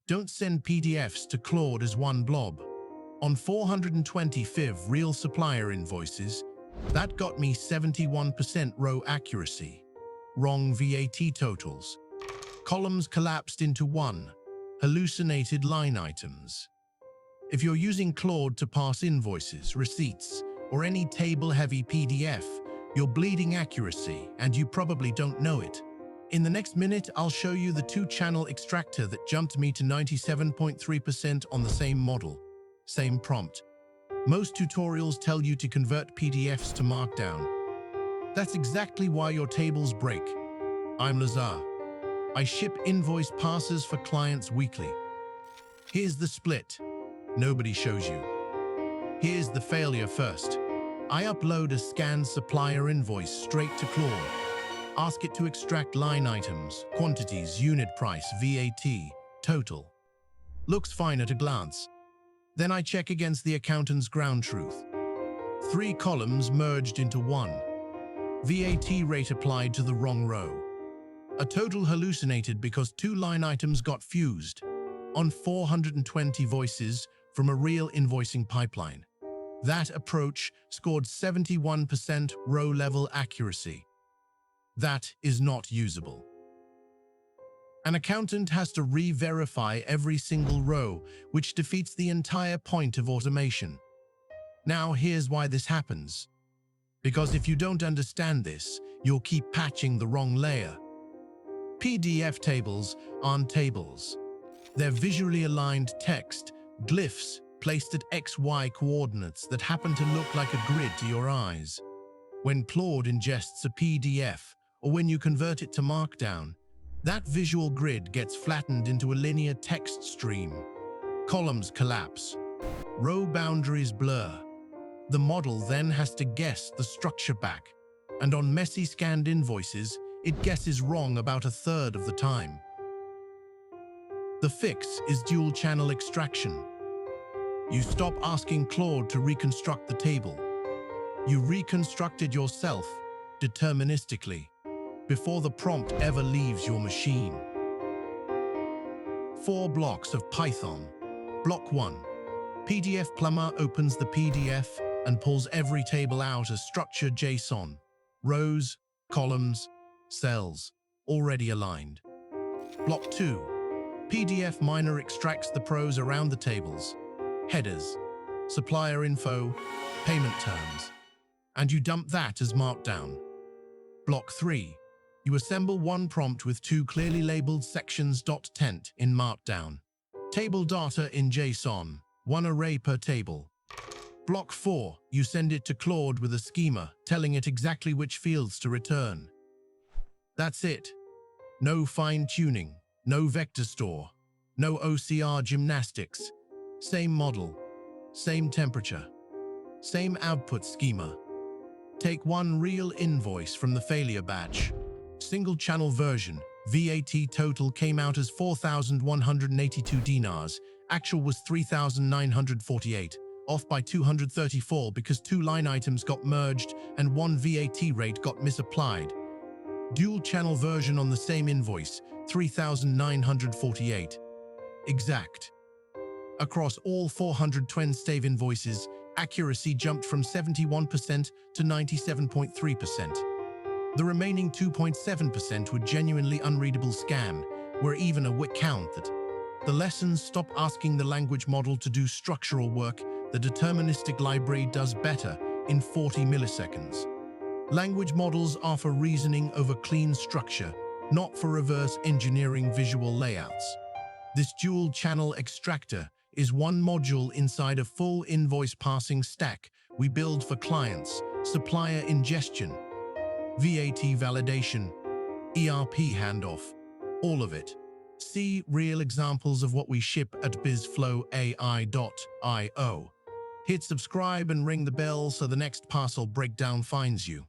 Don't send PDFs to Claude as one blob. On 425 real supplier invoices, that got me 71% row accuracy. Wrong VAT totals. Columns collapsed into one. Hallucinated line items. If you're using Claude to parse invoices, receipts, or any table-heavy PDF, you're bleeding accuracy, and you probably don't know it. In the next minute, I'll show you the two-channel extractor that jumped me to 97.3% on the same model, same prompt. Most tutorials tell you to convert PDFs to markdown. That's exactly why your tables break. I'm Lazar. I ship invoice parsers for clients weekly. Here's the split. Nobody shows you. Here's the failure first. I upload a scanned supplier invoice straight to Claude. Ask it to extract line items, quantities, unit price, VAT, total. Looks fine at a glance. Then I check against the accountant's ground truth. 3 columns merged into one. VAT rate applied to the wrong row. A total hallucinated because 2 line items got fused on 420 voices from a real invoicing pipeline. That approach scored 71% row-level accuracy. That is not usable. An accountant has to re-verify every single row, which defeats the entire point of automation. Now, here's why this happens. Because if you don't understand this, you'll keep patching the wrong layer. PDF tables aren't tables. They're visually aligned text, glyphs placed at XY coordinates that happen to look like a grid to your eyes. When Claude ingests a PDF, or when you convert it to markdown, that visual grid gets flattened into a linear text stream. Columns collapse. Row boundaries blur. The model then has to guess the structure back, and on messy scanned invoices, it guesses wrong about 1/3 of the time. The fix is dual-channel extraction. You stop asking Claude to reconstruct the table. You reconstruct it yourself, deterministically, before the prompt ever leaves your machine. 4 blocks of Python. Block 1. pdfplumber opens the PDF and pulls every table out as structured JSON. Rows, columns, cells, already aligned. Block 2. PDF miner extracts the prose around the tables. Headers, supplier info, payment terms, and you dump that as markdown. Block 3. You assemble one prompt with 2 clearly labeled sections .tent in markdown. Table data in JSON, 1 array per table. Block 4. You send it to Claude with a schema, telling it exactly which fields to return. That's it. No fine-tuning, no vector store, no OCR gymnastics. Same model, same temperature, same output schema. Take one real invoice from the failure batch. Single channel version, VAT total came out as 4,182 dinars. Actual was 3,948, off by 234 because 2 line items got merged and 1 VAT rate got misapplied. Dual channel version on the same invoice, 3,948. Exact. Across all 420 invoices, accuracy jumped from 71% to 97.3%. The remaining 2.7% were genuinely unreadable scam, where even a wit count that. The lessons stop asking the language model to do structural work. The deterministic library does better in 40 milliseconds. Language models are for reasoning over clean structure, not for reverse engineering visual layouts. This dual-channel extractor is one module inside a full invoice parsing stack we build for clients: supplier ingestion, VAT validation, ERP handoff, all of it. See real examples of what we ship at BizflowAI.io. Hit subscribe and ring the bell so the next parcel breakdown finds you.